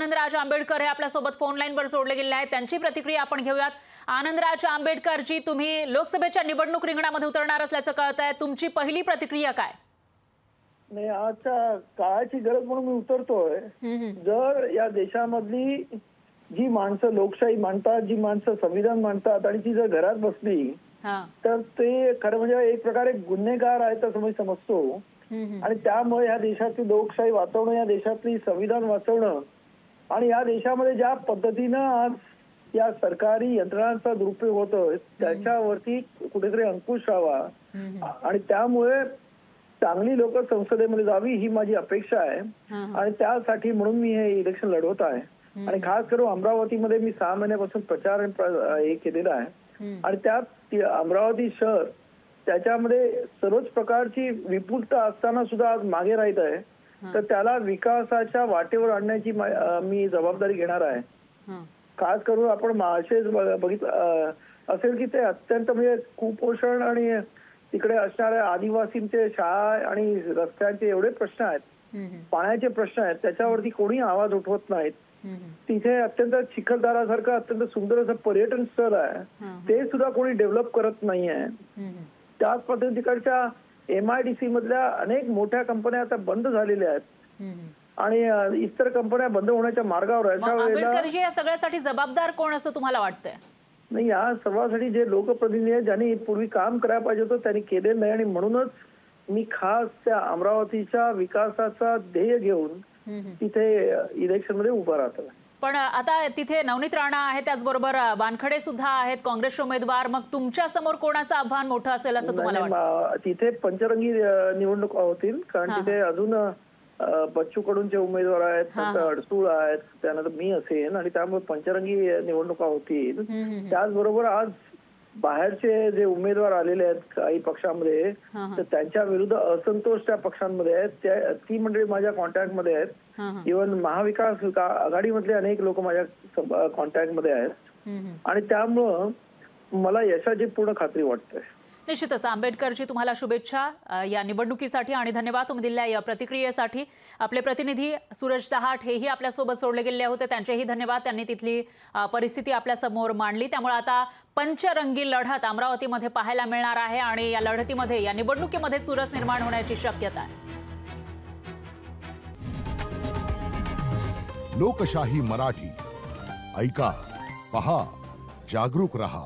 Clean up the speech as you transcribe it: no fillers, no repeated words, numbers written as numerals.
आनंदराज आंबेडकर हे आपल्यासोबत फोन लाईनवर जोडले गेले आहेत, त्यांची प्रतिक्रिया आपण घेऊयात। आनंदराज आंबेडकरजी, तुम्ही लोकसभेच्या निवडणूक रिंगणामध्ये उतरणार असल्याचं कळतंय, तुमची पहिली प्रतिक्रिया काय? नाही, आजच्या काळाची गरज म्हणून मी उतरतोय। जर या देशामधली जी माणसं लोकशाही मानतात, जी माणसं संविधान मानतात आणि ती जर घरात बसली तर ते खरं म्हणजे एक प्रकारे गुन्हेगार आहेत असं मी समजतो। आणि त्यामुळे या देशाची लोकशाही वाचवणं, या देशातली संविधान वाचवणं आणि या देशामध्ये ज्या पद्धतीनं आज या सरकारी यंत्रणांचा दुरुपयोग होतोय त्याच्यावरती कुठेतरी अंकुश राहावा आणि त्यामुळे चांगली लोक संसदेमध्ये जावी ही माझी अपेक्षा आहे। आणि त्यासाठी म्हणून मी हे इलेक्शन लढवत आहे। आणि खास करून अमरावतीमध्ये मी 6 महिन्यापासून प्रचार हे केलेला आहे आणि त्यात अमरावती शहर त्याच्यामध्ये सर्वच प्रकारची विपुलता असताना सुद्धा आज मागे राहत आहे। तर त्याला विकासाच्या वाटेवर आणण्याची मी जबाबदारी घेणार आहे। खास करून आपण असेच बघितलं असेल की ते अत्यंत म्हणजे कुपोषण आणि तिकडे असणाऱ्या आदिवासींचे शाळा आणि रस्त्यांचे एवढे प्रश्न आहेत, पाण्याचे प्रश्न आहेत, त्याच्यावरती कोणी आवाज उठवत नाहीत। तिथे अत्यंत चिखलदरासारखं अत्यंत सुंदर असं पर्यटन स्थळ आहे, ते सुद्धा कोणी डेव्हलप करत नाहीये। त्याच पद्धतीने तिकडच्या MIDC मधल्या अनेक मोठ्या कंपन्या आता बंद झालेल्या आहेत आणि इतर कंपन्या बंद होण्याच्या मार्गावर आहेत। आंबेडकरजी या सगळ्यासाठी जबाबदार कोण असं तुम्हाला वाटतंय? नाही, या सर्वांसाठी जे लोकप्रतिनिधी आहेत ज्यांनी पूर्वी काम करायला पाहिजे होतं त्यांनी केलेलं नाही आणि म्हणूनच मी खास त्या अमरावतीच्या विकासाचा ध्येय घेऊन तिथे इलेक्शन मध्ये उभा राहतो। पण आता तिथे नवनीत राणा आहे, त्याचबरोबर वानखडे सुद्धा आहेत काँग्रेसचे उमेदवार, मग तुमच्या समोर कोणाचं आव्हान मोठं असेल असं तुम्हाला वाटतं? तिथे पंचरंगी निवडणुका होतील, कारण तिथे अजून बच्चू कडूंचे उमेदवार आहेत, अडसूळ आहेत, त्यानंतर मी असेन आणि त्यामुळे पंचरंगी निवडणुका होतील। त्याचबरोबर आज बाहेरचे जे उमेदवार आलेले आहेत काही पक्षांमध्ये तर त्यांच्या विरुद्ध असंतोष त्या पक्षांमध्ये आहेत, ती मंडळी माझ्या कॉन्टॅक्ट मध्ये आहेत। इव्हन महाविकास आघाडीमधले अनेक लोक माझ्या कॉन्टॅक्ट मध्ये आहेत आणि त्यामुळं मला यशाची पूर्ण खात्री वाटते। निश्चितच आंबेडकरजी, तुम्हाला शुभेच्छा या निवडणुकीसाठी आणि धन्यवाद तुम्ही दिलेल्या या प्रतिक्रियेसाठी। आपले प्रतिनिधी सूरज दहाट हेही आपल्यासोबत जोडले गेले होते, त्यांचेही धन्यवाद। त्यांनी तिथली परिस्थिती आपल्या समोर मांडली। त्यामुळे आता पंचरंगी लढत अमरावतीमध्ये पाहायला मिळणार आहे आणि या लढतीमध्ये, या निवडणुकीमध्ये चुरस निर्माण होण्याची शक्यता आहे। लोकशाही मराठी ऐका, पहा, जागरूक रहा।